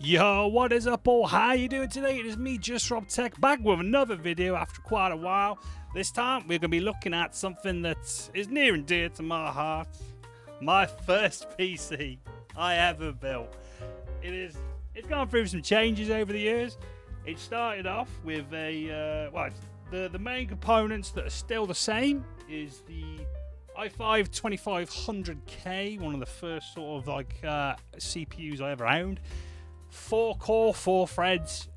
Yo, what is up all? How you doing today? It is me, Just Rob Tech, back with another video after quite a while. This time we're going to be looking at something that is near and dear to my heart. My first PC I ever built. It's gone through some changes over the years. It started off with the main components that are still the same is the i5 2500K, one of the first sort of CPUs I ever owned. 4 core, 4 threads,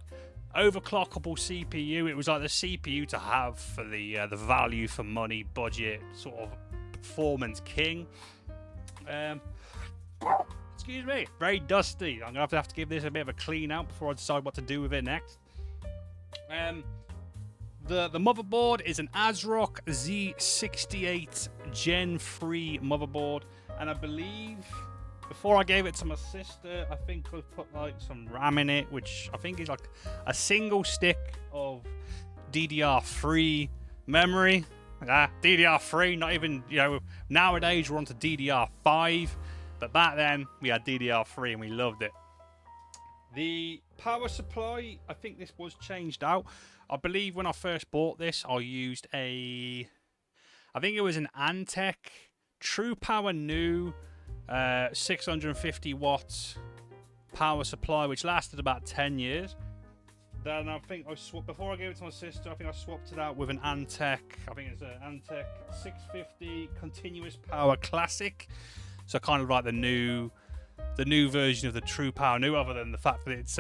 overclockable CPU. It was like the CPU to have for the value for money, budget, sort of performance king. Excuse me, very dusty. I'm gonna have to give this a bit of a clean out before I decide what to do with it next. The motherboard is an ASRock Z68 Gen 3 motherboard, and I believe before I gave it to my sister, I think I put like some RAM in it, which I think is like a single stick of DDR3 memory. DDR3, not even, nowadays we're on to DDR5, but back then we had DDR3 and we loved it. The power supply, I think this was changed out. I believe when I first bought this, I used I think it was an Antec True Power New 650 watts power supply, which lasted about 10 years. Then I think before I gave it to my sister, I think I swapped it out with an Antec. I think it's an Antec 650 continuous power classic. So kind of like the new version of the True Power New, other than the fact that it's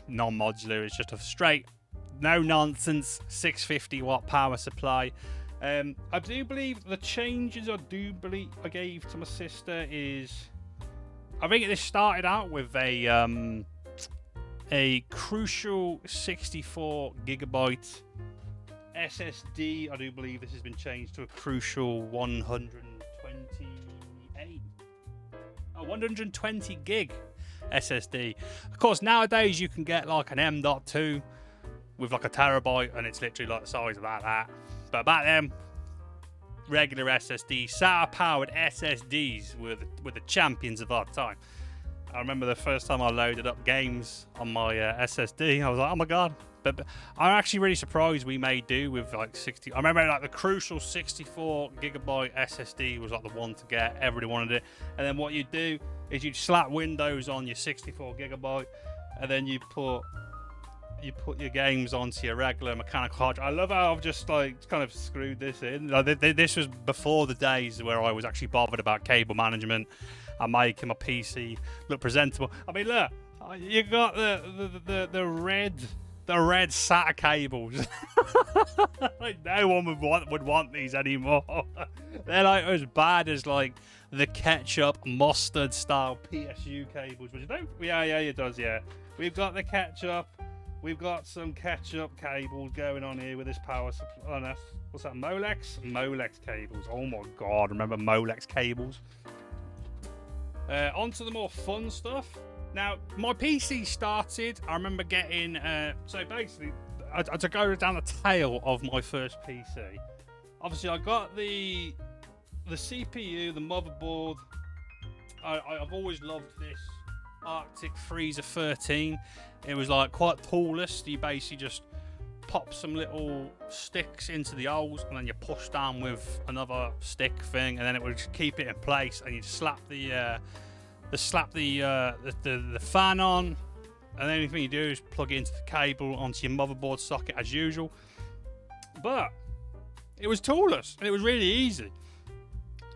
non-modular. It's just a straight, no nonsense 650 watt power supply. I do believe the changes I gave to my sister is, I think this started out with a Crucial 64 gigabyte SSD. I do believe this has been changed to a Crucial 120 gig SSD. Of course, nowadays you can get like an M.2 with like a terabyte, and it's literally like the size of that. But back then, regular SSD, SATA-powered SSDs were the champions of our time. I remember the first time I loaded up games on my SSD, I was like, oh my god. But I'm actually really surprised we made do with like 60. I remember like the Crucial 64 gigabyte SSD was like the one to get. Everybody wanted it. And then what you'd do is you'd slap Windows on your 64 gigabyte, and then you put your games onto your regular mechanical hard drive. I love how I've just like kind of screwed this in. This was before the days where I was actually bothered about cable management and making my PC look presentable. I mean, look, you got the red SATA cables. Like no one would want these anymore. They're like as bad as like the ketchup mustard style PSU cables, which don't. Yeah, it does. Yeah, we've got the ketchup. We've got some ketchup cables going on here with this power supply. Oh, what's that? Molex? Molex cables. Oh my god, remember Molex cables? On to the more fun stuff. Now, my PC started, I remember getting, so basically, to go down the tail of my first PC, obviously I got the CPU, the motherboard. I've always loved this Arctic Freezer 13. It was like quite toolless. You basically just pop some little sticks into the holes, and then you push down with another stick thing, and then it would keep it in place. And you slap the fan on, and the only thing you do is plug it into the cable onto your motherboard socket as usual. But it was toolless, and it was really easy.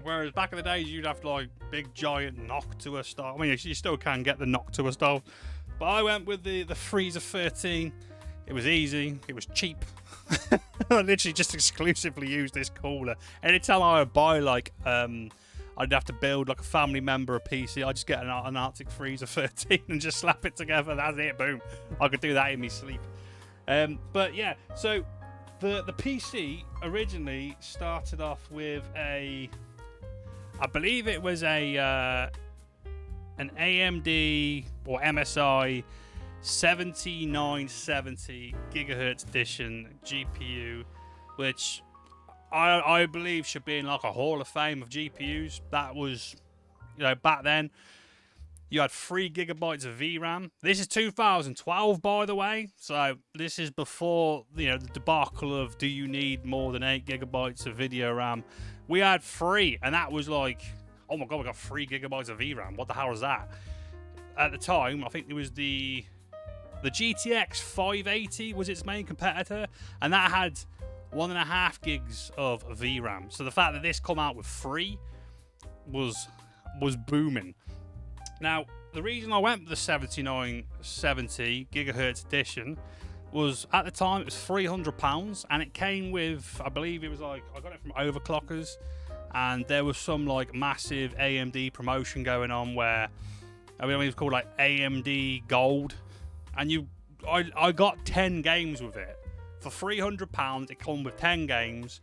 Whereas back in the days, you'd have like big giant Noctua style. I mean, you still can get the Noctua style, but I went with the Freezer 13. It was easy. It was cheap. I literally just exclusively used this cooler. Anytime I would buy like I'd have to build like a family member a PC, I'd just get an Arctic Freezer 13 and just slap it together. That's it. Boom. I could do that in my sleep. But yeah, so the PC originally started off with I believe it was an AMD or MSI 7970 gigahertz edition GPU, which I believe should be in like a hall of fame of GPUs. That was, back then. You had 3 gigabytes of VRAM. This is 2012, by the way. So this is before, you know, the debacle of do you need more than 8 gigabytes of video RAM. We had 3, and that was like, oh my god, we got 3 gigabytes of VRAM. What the hell is that? At the time, I think it was the GTX 580 was its main competitor, and that had 1.5 gigs of VRAM. So the fact that this come out with 3 was booming. Now, the reason I went with the 7970 gigahertz edition was, at the time, it was £300, and it came with, I believe it was like, I got it from Overclockers, and there was some like massive AMD promotion going on where, I mean, it was called like AMD Gold, and I got 10 games with it. For £300, it come with 10 games.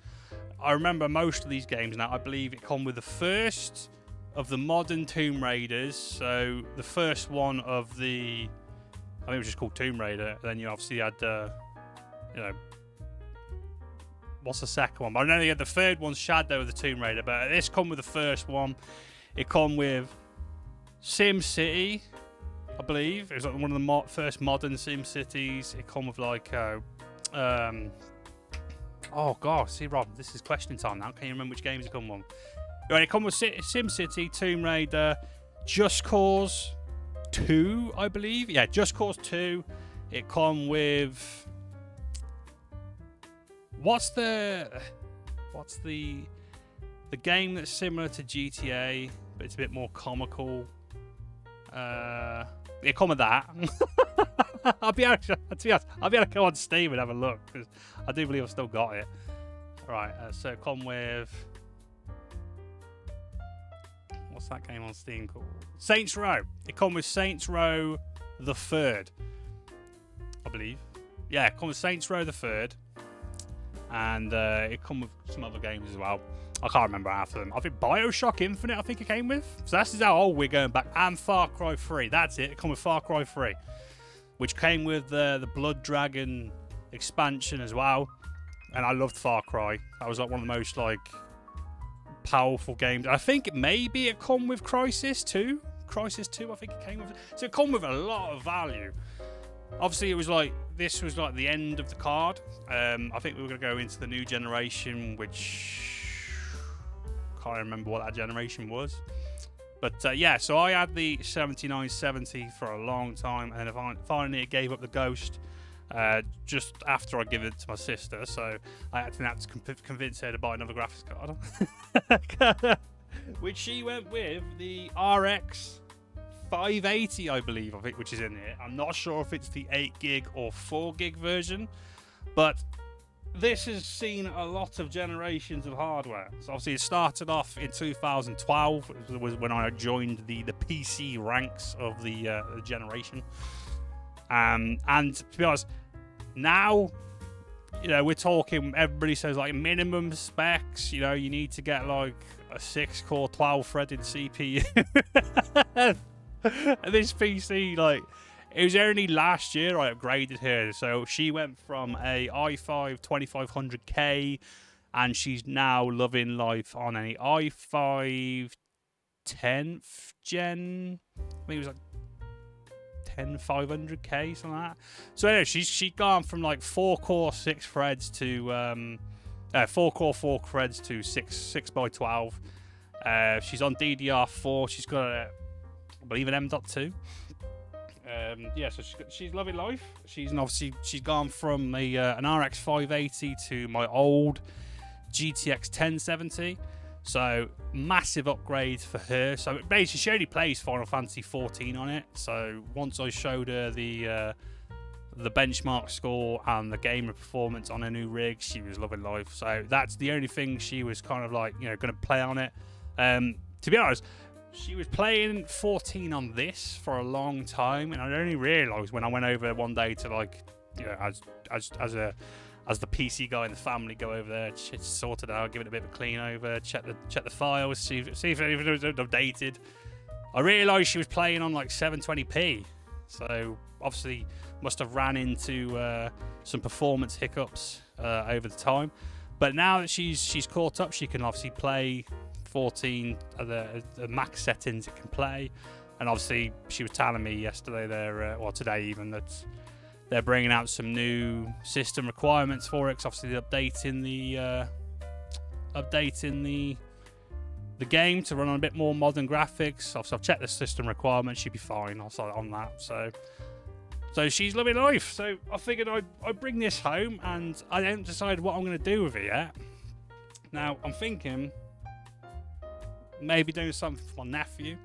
I remember most of these games now. I believe it come with the first of the modern Tomb Raiders, so the first one of the, I think it was just called Tomb Raider. Then you obviously had, you know, what's the second one? I know you had the third one, Shadow of the Tomb Raider, but this come with the first one. It come with Sim City, I believe. It was like one of the first modern Sim Cities. It come with like, oh god, see Rob, this is question time now. Can you remember which games it come with? Right, it come with SimCity, Tomb Raider, Just Cause 2, I believe. Yeah, Just Cause 2. It come with, what's the game that's similar to GTA, but it's a bit more comical. It come with that. I'll be able to go on Steam and have a look, because I do believe I've still got it. Right, so it come with, what's that game on Steam called? Saints Row. It come with Saints Row the Third, I believe. Yeah, it come with Saints Row the Third, and it come with some other games as well. I can't remember half of them. I think BioShock Infinite, I think it came with. So that's how old we're going back. And Far Cry 3. That's it. It come with Far Cry 3, which came with the Blood Dragon expansion as well. And I loved Far Cry. That was like one of the most like powerful games. I think maybe it come with Crysis 2. Crysis 2, I think it came with. So it come with a lot of value. Obviously, it was like, this was like the end of the card. I think we were going to go into the new generation, which can't remember what that generation was. But yeah, so I had the 7970 for a long time, and then finally it gave up the ghost just after I gave it to my sister. So I had to convince her to buy another graphics card, which she went with the RX 580, I believe, which is in here. I'm not sure if it's the 8 gig or 4 gig version, but this has seen a lot of generations of hardware. So obviously it started off in 2012. It was when I joined the PC ranks of the generation. And to be honest, now, you know, we're talking, everybody says like minimum specs, you know, you need to get like a 6-core 12-threaded CPU. And this PC, like, it was only last year I upgraded her. So she went from a i5 2500K, and she's now loving life on an i5 10th gen. I think it was like 10500K, something like that. So anyway, she's gone from like 4-core 6 threads to 4-core 4 threads to 6x12. She's on DDR4. She's got I believe an M.2. Yeah, so she's loving life. She's gone from an RX 580 to my old GTX 1070. So massive upgrade for her. So basically, she only plays Final Fantasy 14 on it. So once I showed her the benchmark score and the gamer performance on her new rig, she was loving life. So that's the only thing she was kind of like, you know, going to play on it. To be honest, she was playing 14 on this for a long time, and I only realised when I went over one day to, like, you know, as the PC guy in the family, go over there, sort it out, give it a bit of a clean over, check the files, see if anything was updated. I realised she was playing on like 720p, so obviously must have ran into some performance hiccups over the time. But now that she's caught up, she can obviously play 14 the max settings it can play, And obviously, she was telling me yesterday, or today even, that they're bringing out some new system requirements for it. 'Cause obviously, they're updating the game to run on a bit more modern graphics. Obviously, I've checked the system requirements; she'd be fine. Also on that, so she's loving life. So I figured I'd bring this home, and I haven't decided what I'm going to do with it yet. Now I'm thinking maybe doing something for my nephew.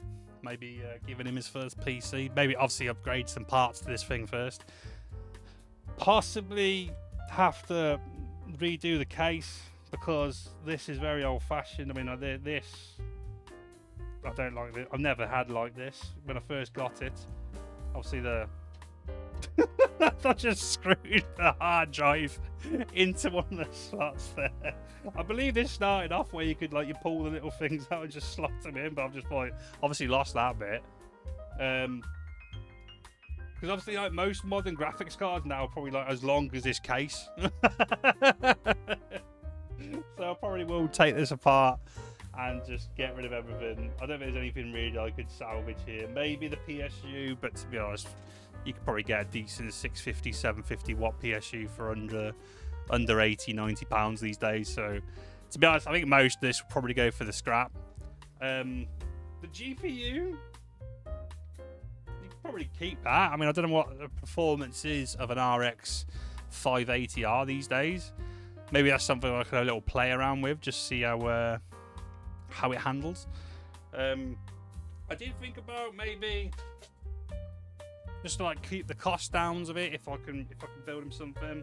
Maybe giving him his first PC. Maybe obviously upgrade some parts to this thing first. Possibly have to redo the case because this is very old-fashioned. I mean, this I don't like this. I've never had like this when I first got it. Obviously I just screwed the hard drive into one of the slots there. I believe this started off where you could you pull the little things out and just slot them in, but I've just obviously lost that bit. Because obviously most modern graphics cards now are probably as long as this case. So I probably will take this apart and just get rid of everything. I don't think there's anything really I could salvage here. Maybe the PSU, but to be honest, you could probably get a decent 650, 750 watt PSU for under 80, 90 pounds these days. So to be honest, I think most of this will probably go for the scrap. The GPU, you could probably keep that. I mean, I don't know what the performance is of an RX 580R these days. Maybe that's something I could have a little play around with, just see how it handles. I did think about maybe just to keep the cost downs of it if I can build him something.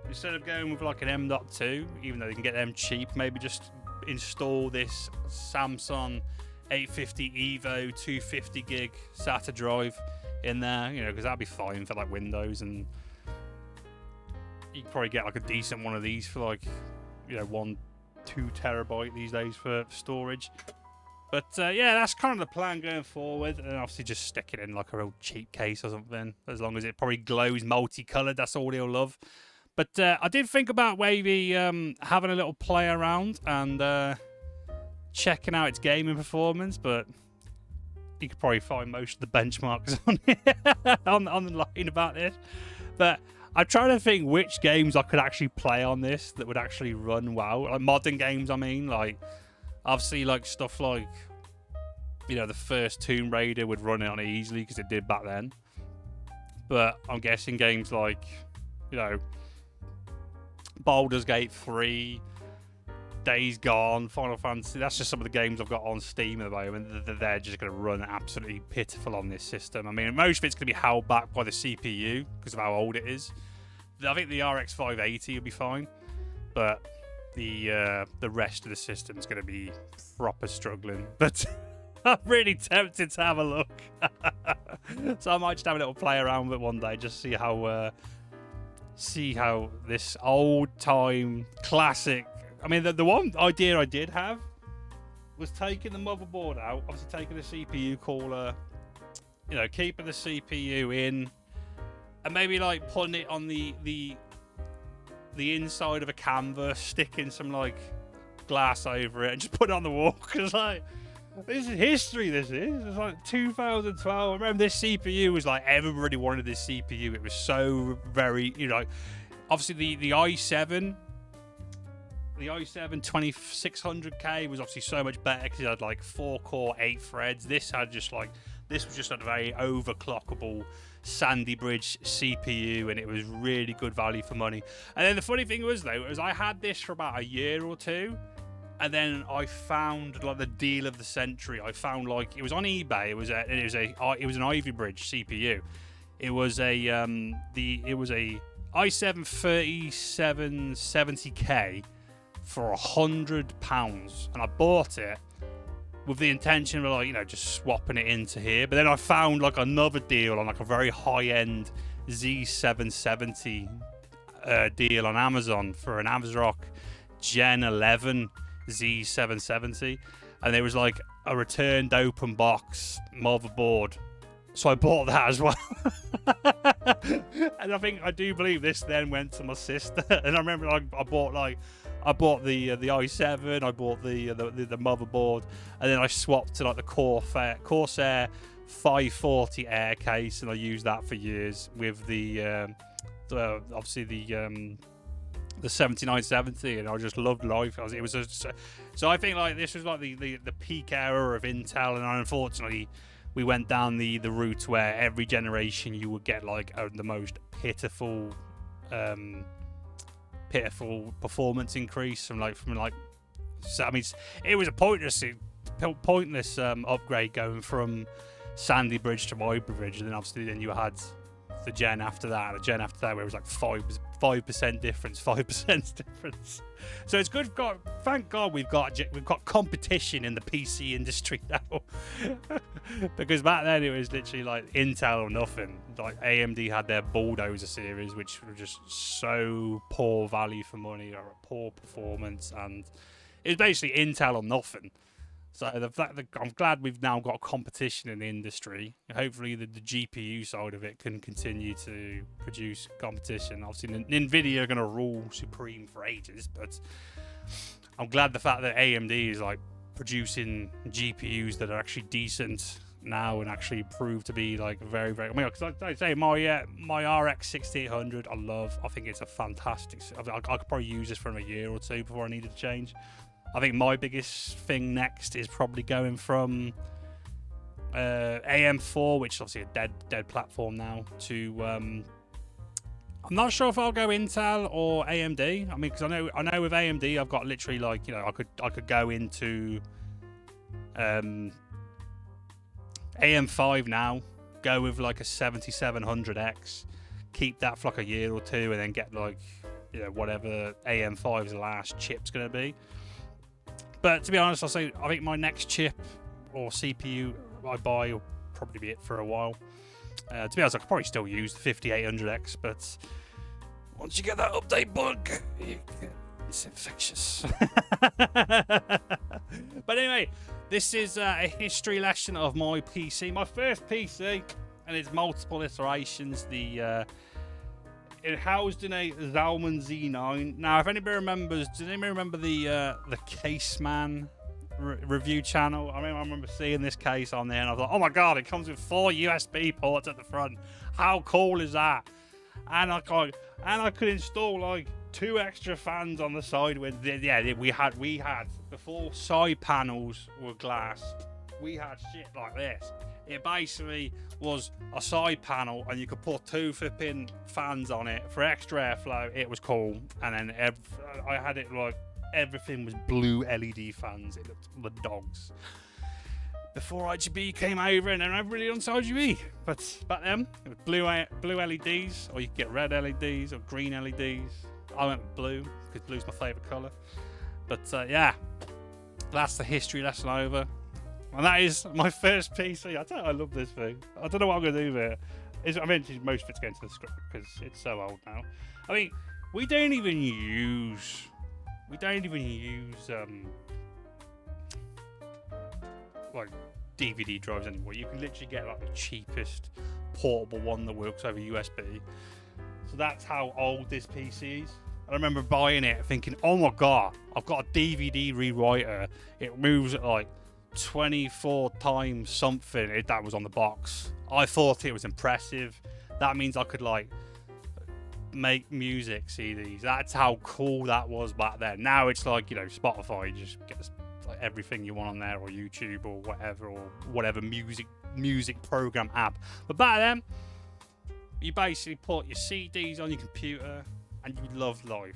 Instead of going with an M.2, even though you can get them cheap, maybe just install this Samsung 850 Evo 250 gig SATA drive in there, because that'd be fine for Windows, and you can probably get a decent one of these for 1-2 terabyte these days for storage. But yeah, that's kind of the plan going forward, and obviously just stick it in a real cheap case or something, as long as it probably glows multicolored. That's all he'll love. But I did think about maybe having a little play around and checking out its gaming performance, but you could probably find most of the benchmarks on here, on the line about this. But I'm trying to think which games I could actually play on this that would actually run well. Modern games, I mean. Obviously, stuff the first Tomb Raider would run it on it easily because it did back then. But I'm guessing games Baldur's Gate 3, Days Gone, Final Fantasy, that's just some of the games I've got on Steam at the moment. They're just going to run absolutely pitiful on this system. I mean, most of it's going to be held back by the CPU because of how old it is. I think the RX 580 will be fine, but the rest of the system is going to be proper struggling. But I'm really tempted to have a look. So I might just have a little play around with it one day, just see how this old time classic. I mean, the one idea I did have was taking the motherboard out, obviously taking the CPU cooler, keeping the CPU in, and maybe putting it on the inside of a canvas, sticking some glass over it, and just put it on the wall. Because this is history. This is. It's 2012. I remember this CPU was everybody wanted this CPU. It was so very, obviously the i7. The i7 2600K was obviously so much better because it had 4 core, 8 threads. This had this was just a very overclockable Sandy Bridge CPU, and it was really good value for money. And then the funny thing was I had this for about a year or two, and then I found the deal of the century. I found it was on eBay. It was an Ivy Bridge CPU. It was a i7 3770K for £100, and I bought it with the intention of just swapping it into here. But then I found another deal on a very high-end Z770 deal on Amazon for an ASRock Gen 11 Z770, and there was a returned open box motherboard, so I bought that as well. And I do believe this then went to my sister. And I remember I bought the i7, I bought the motherboard, and then I swapped to the Corsair 540 air case, and I used that for years with the obviously the 7970, and I just loved life. It was so I think like this was like the peak era of Intel, and unfortunately we went down the route where every generation you would get like the most pitiful performance increase from like so, I mean it was a pointless upgrade going from Sandy Bridge to Ivy Bridge, and then obviously then you had the gen after that where it was like 5% difference, 5% difference. So it's good. Thank God we've got competition in the PC industry now. Because back then it was literally like Intel or nothing. Like AMD had their Bulldozer series, which were just so poor value for money or poor performance, and it was basically Intel or nothing. So the fact that I'm glad we've now got competition in the industry. Hopefully the GPU side of it can continue to produce competition. Obviously Nvidia are going to rule supreme for ages, but I'm glad the fact that AMD is like producing GPUs that are actually decent now and actually prove to be like very, very. I mean, because I say my RX 6800 I think it's a fantastic. I could probably use this for a year or two before I needed to change. I think my biggest thing next is probably going from AM4, which is obviously a dead platform now, to I'm not sure if I'll go Intel or AMD. I mean, because I know with AMD I've got literally like, you know, I could go into AM5 now, go with like a 7700X, keep that for like a year or two, and then get like, you know, whatever AM5's last chip's gonna be. But to be honest, I think my next chip or CPU I buy will probably be it for a while. To be honest, I could probably still use the 5800X, but once you get that update bug, it's infectious. But anyway, this is a history lesson of my PC. My first PC, and its multiple iterations. It housed in a Zalman Z9. Now, if anybody remembers, does anybody remember the Caseman review channel? I remember seeing this case on there, and I was like, oh my god, it comes with 4 USB ports at the front. How cool is that? And I could install like 2 extra fans on the side with we had before side panels were glass. We had shit like this. It basically was a side panel, and you could put 2 flipping fans on it for extra airflow. It was cool. And then I had it like everything was blue LED fans. It looked the dogs. Before RGB came over, and then everybody on RGB. But back then, it was blue LEDs, or you could get red LEDs or green LEDs. I went with blue because blue's my favourite colour. But yeah, that's the history lesson over. And that is my first PC. I love this thing. I don't know what I'm going to do with it. Eventually, most of it's going to the script because it's so old now. I mean, we don't even use like DVD drives anymore. You can literally get like the cheapest portable one that works over USB. So that's how old this PC is. I remember buying it thinking, oh my god, I've got a DVD rewriter. It moves at like 24 times something. That was on the box. I thought it was impressive. That means I could like make music CDs. That's how cool that was back then. Now it's like, you know, Spotify, you just get like everything you want on there, or YouTube, or whatever music program app. But back then, you basically put your CDs on your computer and you loved life.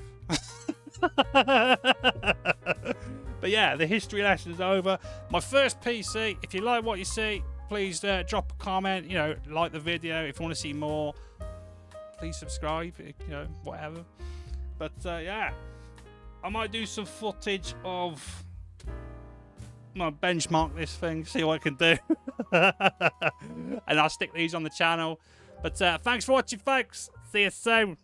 But yeah, the history lesson's over. My first PC. If you like what you see, please drop a comment. You know, like the video. If you want to see more, please subscribe. You know, whatever. But yeah, I might do some footage of my benchmark this thing, see what I can do, and I'll stick these on the channel. But thanks for watching, folks. See you soon.